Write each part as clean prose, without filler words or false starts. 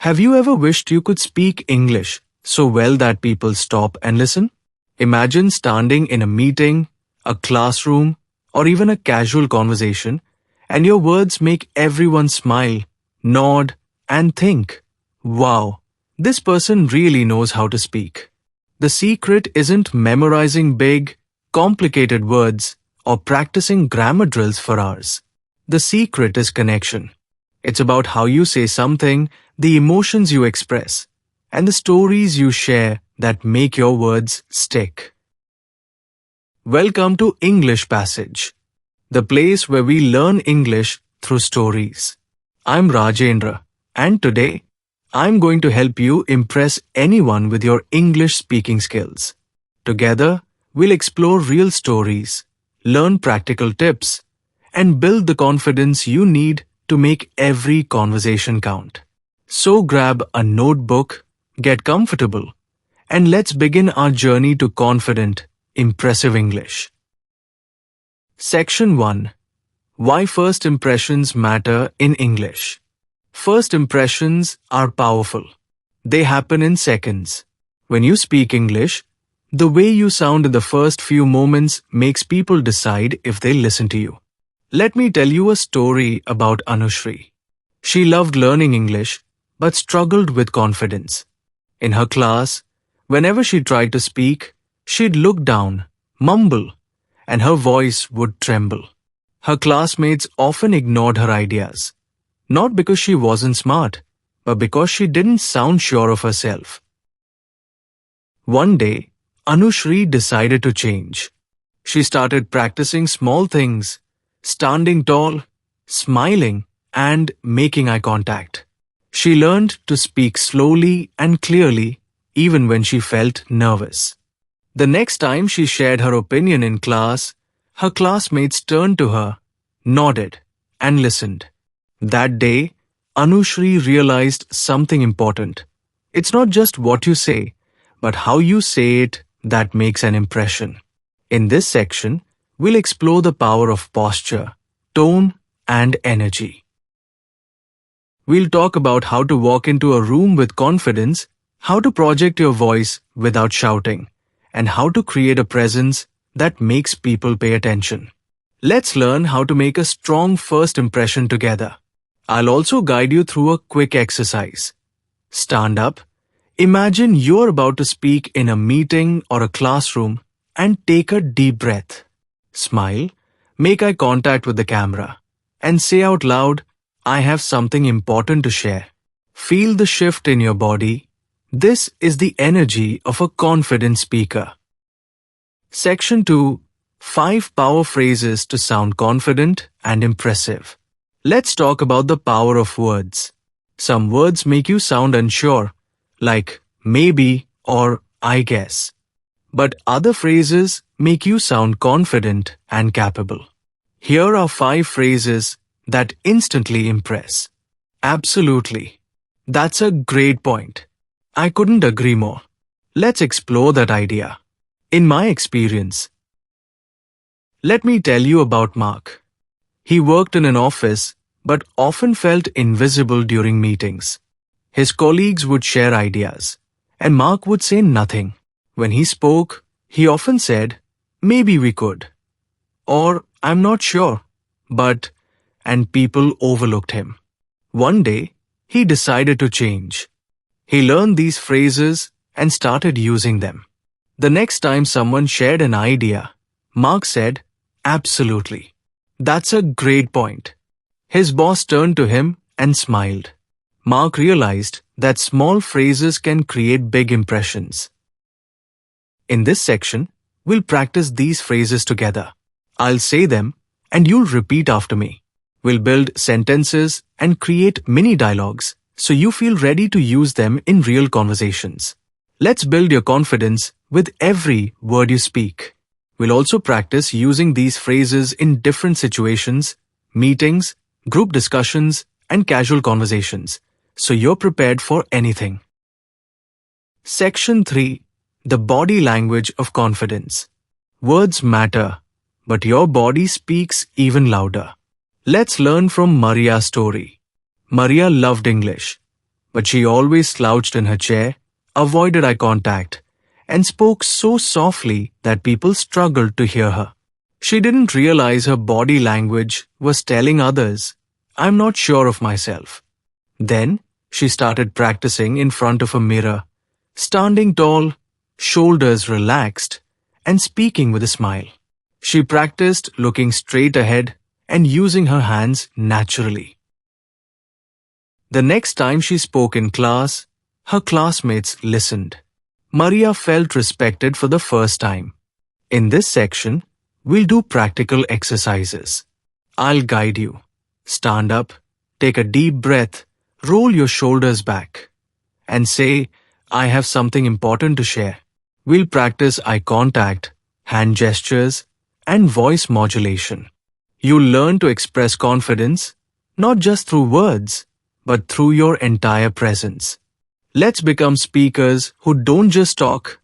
Have you ever wished you could speak English so well that people stop and listen? Imagine standing in a meeting, a classroom, or even a casual conversation, and your words make everyone smile, nod, and think, "Wow, this person really knows how to speak." The secret isn't memorizing big, complicated words or practicing grammar drills for hours. The secret is connection. It's about how you say something, the emotions you express, and the stories you share that make your words stick. Welcome to English Passage, the place where we learn English through stories. I'm Rajendra, and today, I'm going to help you impress anyone with your English speaking skills. Together, we'll explore real stories, learn practical tips, and build the confidence you need to make every conversation count. So grab a notebook, get comfortable, and let's begin our journey to confident, impressive English. Section 1. Why first impressions matter in English. First impressions are powerful. They happen in seconds. When you speak English, the way you sound in the first few moments makes people decide if they listen to you. Let me tell you a story about Anushri. She loved learning English, but struggled with confidence. In her class, whenever she tried to speak, she'd look down, mumble, and her voice would tremble. Her classmates often ignored her ideas. Not because she wasn't smart, but because she didn't sound sure of herself. One day, Anushri decided to change. She started practicing small things, standing tall, smiling, and making eye contact. She learned to speak slowly and clearly, even when she felt nervous. The next time she shared her opinion in class, her classmates turned to her, nodded, and listened. That day, Anushri realized something important. It's not just what you say, but how you say it that makes an impression. In this section, we'll explore the power of posture, tone, and energy. We'll talk about how to walk into a room with confidence, how to project your voice without shouting, and how to create a presence that makes people pay attention. Let's learn how to make a strong first impression together. I'll also guide you through a quick exercise. Stand up. Imagine you're about to speak in a meeting or a classroom and take a deep breath. Smile, make eye contact with the camera, and say out loud, "I have something important to share." Feel the shift in your body. This is the energy of a confident speaker. Section 2. 5 power phrases to sound confident and impressive. Let's talk about the power of words. Some words make you sound unsure, like maybe or I guess. But other phrases make you sound confident and capable. Here are 5 phrases that instantly impress. Absolutely. That's a great point. I couldn't agree more. Let's explore that idea. In my experience, let me tell you about Mark. He worked in an office but often felt invisible during meetings. His colleagues would share ideas, and Mark would say nothing. When he spoke, he often said, "Maybe we could," or "I'm not sure, but," and people overlooked him. One day, he decided to change. He learned these phrases and started using them. The next time someone shared an idea, Mark said, "Absolutely. That's a great point." His boss turned to him and smiled. Mark realized that small phrases can create big impressions. In this section, we'll practice these phrases together. I'll say them, and you'll repeat after me. We'll build sentences and create mini dialogues so you feel ready to use them in real conversations. Let's build your confidence with every word you speak. We'll also practice using these phrases in different situations, meetings, group discussions, and casual conversations, so you're prepared for anything. Section 3. The body language of confidence. Words matter, but your body speaks even louder. Let's learn from Maria's story. Maria loved English, but she always slouched in her chair, avoided eye contact, and spoke so softly that people struggled to hear her. She didn't realize her body language was telling others, "I'm not sure of myself." Then, she started practicing in front of a mirror, standing tall, shoulders relaxed, and speaking with a smile. She practiced looking straight ahead and using her hands naturally. The next time she spoke in class, her classmates listened. Maria felt respected for the first time. In this section, we'll do practical exercises. I'll guide you. Stand up, take a deep breath, roll your shoulders back, and say, "I have something important to share." We'll practice eye contact, hand gestures, and voice modulation. You'll learn to express confidence, not just through words, but through your entire presence. Let's become speakers who don't just talk,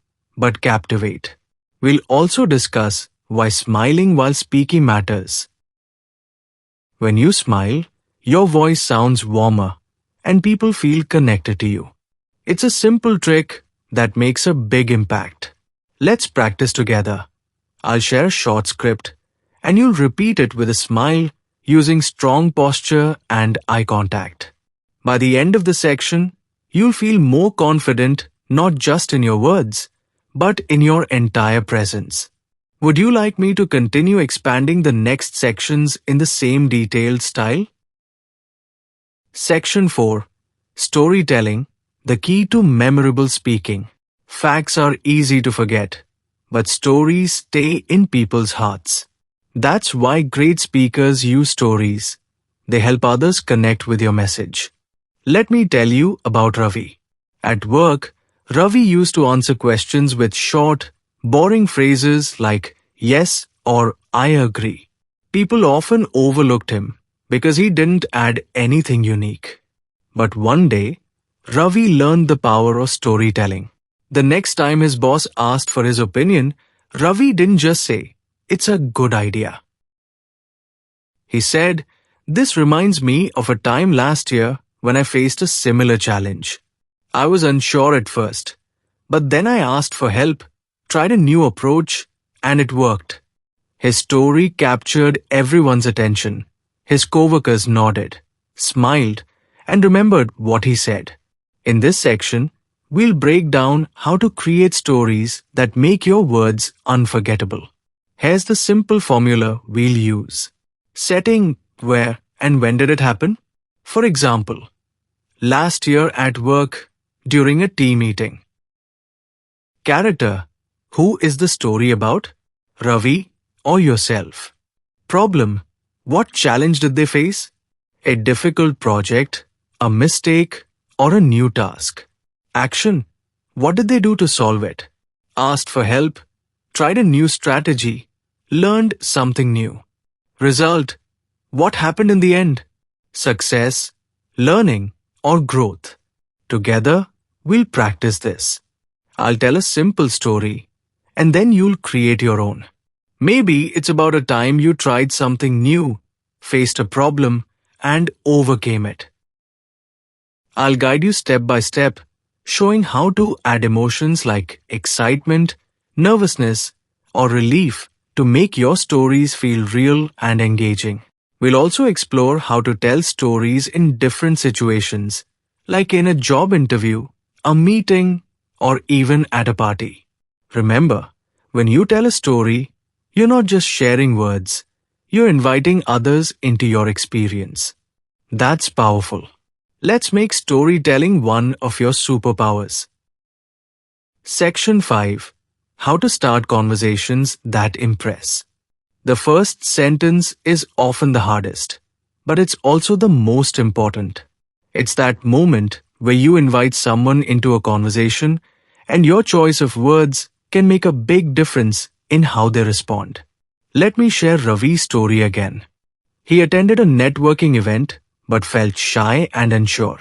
but captivate. We'll also discuss why smiling while speaking matters. When you smile, your voice sounds warmer, and people feel connected to you. It's a simple trick that makes a big impact. Let's practice together. I'll share a short script, and you'll repeat it with a smile using strong posture and eye contact. By the end of the section, you'll feel more confident not just in your words, but in your entire presence. Would you like me to continue expanding the next sections in the same detailed style? Section 4. Storytelling, the key to memorable speaking. Facts are easy to forget, but stories stay in people's hearts. That's why great speakers use stories. They help others connect with your message. Let me tell you about Ravi. At work, Ravi used to answer questions with short, boring phrases like "yes" or "I agree." People often overlooked him because he didn't add anything unique. But one day, Ravi learned the power of storytelling. The next time his boss asked for his opinion, Ravi didn't just say, "It's a good idea." He said, "This reminds me of a time last year when I faced a similar challenge. I was unsure at first, but then I asked for help, tried a new approach, and it worked." His story captured everyone's attention. His coworkers nodded, smiled, and remembered what he said. In this section, we'll break down how to create stories that make your words unforgettable. Here's the simple formula we'll use. Setting, where, and when did it happen? For example, last year at work, during a team meeting. Character, who is the story about? Ravi or yourself? Problem, what challenge did they face? A difficult project, a mistake, or a new task. Action, what did they do to solve it? Asked for help, tried a new strategy, learned something new. Result, what happened in the end? Success, learning, or growth. Together, we'll practice this. I'll tell a simple story, and then you'll create your own. Maybe it's about a time you tried something new, faced a problem, and overcame it. I'll guide you step by step, showing how to add emotions like excitement, nervousness, or relief to make your stories feel real and engaging. We'll also explore how to tell stories in different situations, like in a job interview, a meeting, or even at a party. Remember, when you tell a story, you're not just sharing words, you're inviting others into your experience. That's powerful. Let's make storytelling one of your superpowers. Section 5. How to start conversations that impress. The first sentence is often the hardest, but it's also the most important. It's that moment where you invite someone into a conversation and your choice of words can make a big difference in how they respond. Let me share Ravi's story again. He attended a networking event but felt shy and unsure.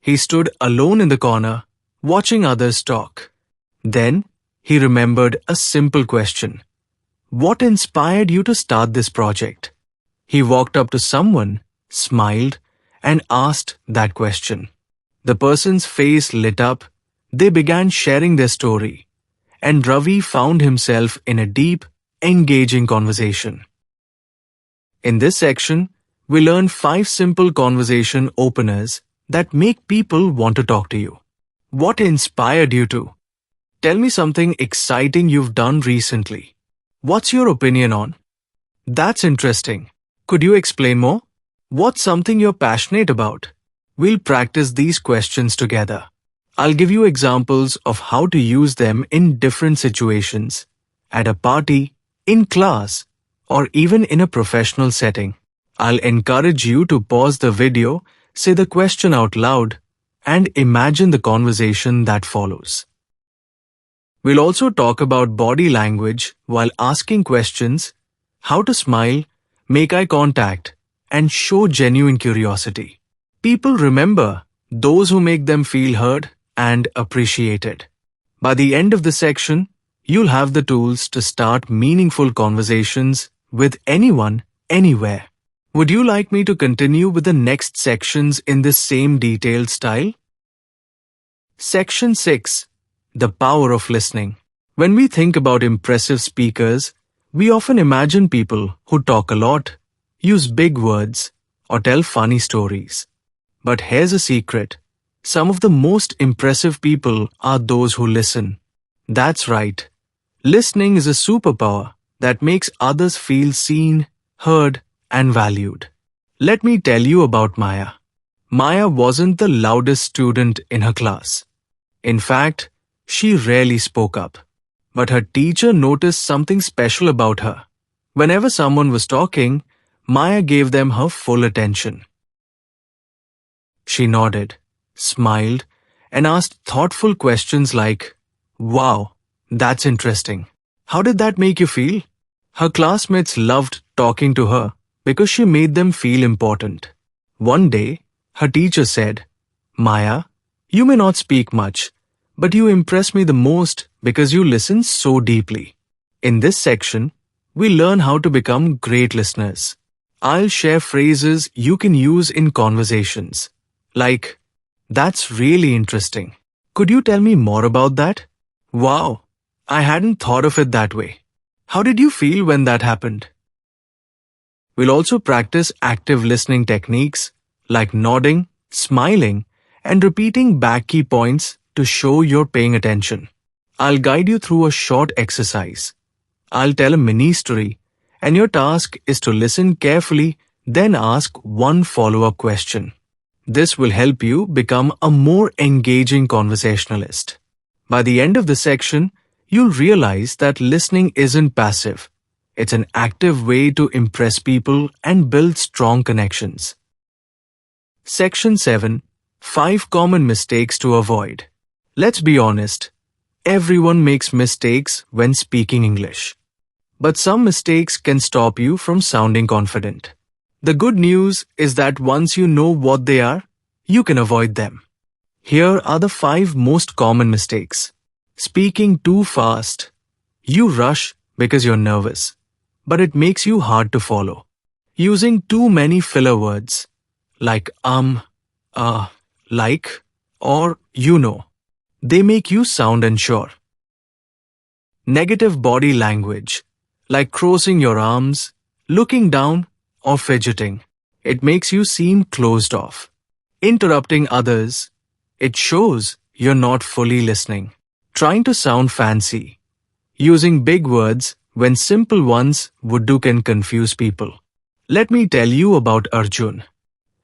He stood alone in the corner, watching others talk. Then, he remembered a simple question. What inspired you to start this project? He walked up to someone, smiled, and asked that question. The person's face lit up, they began sharing their story, and Ravi found himself in a deep, engaging conversation. In this section, we learn 5 simple conversation openers that make people want to talk to you. What inspired you to? Tell me something exciting you've done recently. What's your opinion on? That's interesting. Could you explain more? What's something you're passionate about? We'll practice these questions together. I'll give you examples of how to use them in different situations, at a party, in class, or even in a professional setting. I'll encourage you to pause the video, say the question out loud, and imagine the conversation that follows. We'll also talk about body language while asking questions, how to smile, make eye contact, and show genuine curiosity. People remember those who make them feel heard and appreciated. By the end of the section, you'll have the tools to start meaningful conversations with anyone, anywhere. Would you like me to continue with the next sections in this same detailed style? Section 6. The power of listening. When we think about impressive speakers, we often imagine people who talk a lot, use big words, or tell funny stories. But here's a secret. Some of the most impressive people are those who listen. That's right. Listening is a superpower that makes others feel seen, heard, and valued. Let me tell you about Maya. Maya wasn't the loudest student in her class. In fact, she rarely spoke up. But her teacher noticed something special about her. Whenever someone was talking, Maya gave them her full attention. She nodded, smiled, and asked thoughtful questions like, "Wow, that's interesting. How did that make you feel?" Her classmates loved talking to her because she made them feel important. One day, her teacher said, "Maya, you may not speak much, but you impress me the most because you listen so deeply." In this section, we learn how to become great listeners. I'll share phrases you can use in conversations, like, "That's really interesting. Could you tell me more about that?" "Wow, I hadn't thought of it that way. How did you feel when that happened?" We'll also practice active listening techniques like nodding, smiling, and repeating back key points to show you're paying attention. I'll guide you through a short exercise. I'll tell a mini story, and your task is to listen carefully, then ask one follow-up question. This will help you become a more engaging conversationalist. By the end of the section, you'll realize that listening isn't passive. It's an active way to impress people and build strong connections. Section 7. 5 common mistakes to avoid. Let's be honest. Everyone makes mistakes when speaking English. But some mistakes can stop you from sounding confident. The good news is that once you know what they are, you can avoid them. Here are the 5 most common mistakes. Speaking too fast. You rush because you're nervous, but it makes you hard to follow. Using too many filler words, like like, or you know. They make you sound unsure. Negative body language, like crossing your arms, looking down, or fidgeting. It makes you seem closed off. Interrupting others. It shows you're not fully listening. Trying to sound fancy. Using big words when simple ones would do can confuse people. Let me tell you about Arjun.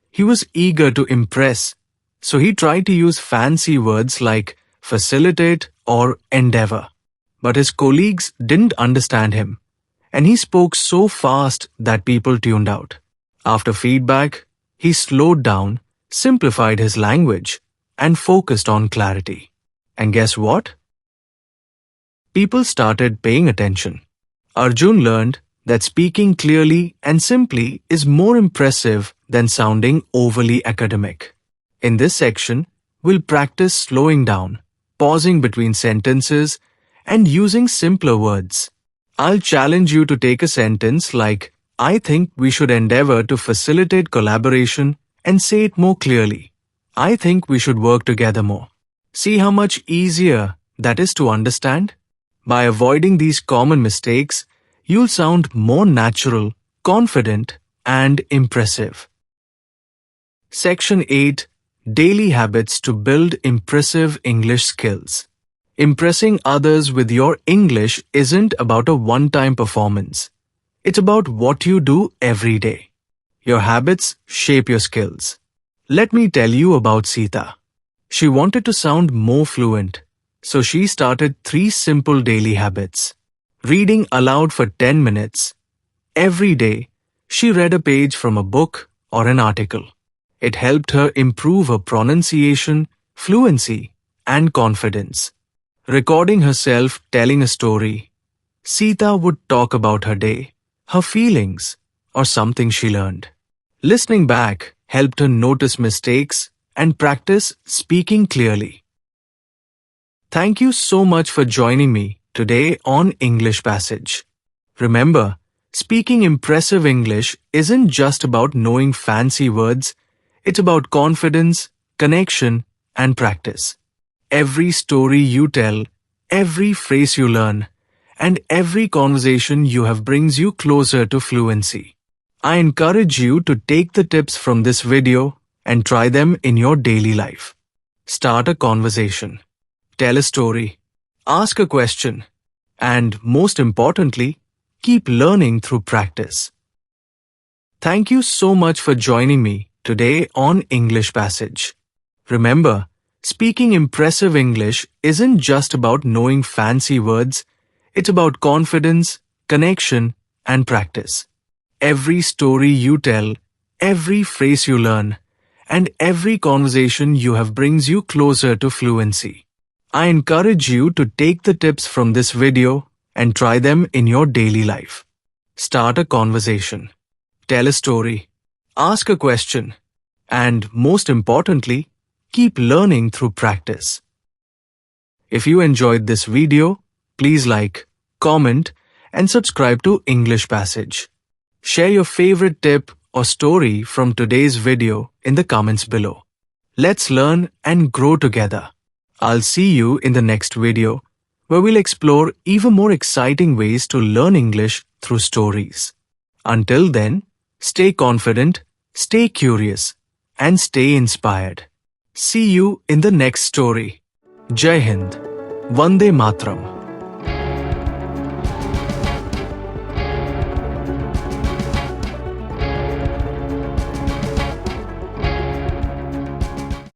He was eager to impress, so he tried to use fancy words like facilitate or endeavor. But his colleagues didn't understand him, and he spoke so fast that people tuned out. After feedback, he slowed down, simplified his language, and focused on clarity. And guess what? People started paying attention. Arjun learned that speaking clearly and simply is more impressive than sounding overly academic. In this section, we'll practice slowing down, pausing between sentences, and using simpler words. I'll challenge you to take a sentence like, "I think we should endeavor to facilitate collaboration," and say it more clearly. I think we should work together more. See how much easier that is to understand? By avoiding these common mistakes, you'll sound more natural, confident, and impressive. Section 8. Daily Habits to Build Impressive English Skills. Impressing others with your English isn't about a one-time performance. It's about what you do every day. Your habits shape your skills. Let me tell you about Sita. She wanted to sound more fluent, so she started 3 simple daily habits. Reading aloud for 10 minutes. Every day, she read a page from a book or an article. It helped her improve her pronunciation, fluency, and confidence. Recording herself telling a story. Sita would talk about her day, her feelings, or something she learned. Listening back helped her notice mistakes and practice speaking clearly. Thank you so much for joining me today on English Passage. Remember, speaking impressive English isn't just about knowing fancy words, it's about confidence, connection, and practice. Every story you tell, every phrase you learn, and every conversation you have brings you closer to fluency. I encourage you to take the tips from this video and try them in your daily life. Start a conversation. Tell a story. Ask a question. And most importantly, keep learning through practice. Thank you so much for joining me today on English Passage. Remember, speaking impressive English isn't just about knowing fancy words, it's about confidence, connection, and practice. Every story you tell, every phrase you learn, and every conversation you have brings you closer to fluency. I encourage you to take the tips from this video and try them in your daily life. Start a conversation. Tell a story. Ask a question. And most importantly, keep learning through practice. If you enjoyed this video, please like, comment, and subscribe to English Passage. Share your favorite tip or story from today's video in the comments below. Let's learn and grow together. I'll see you in the next video, where we'll explore even more exciting ways to learn English through stories. Until then, stay confident, stay curious, and stay inspired. See you in the next story. Jai Hind. Vande Matram.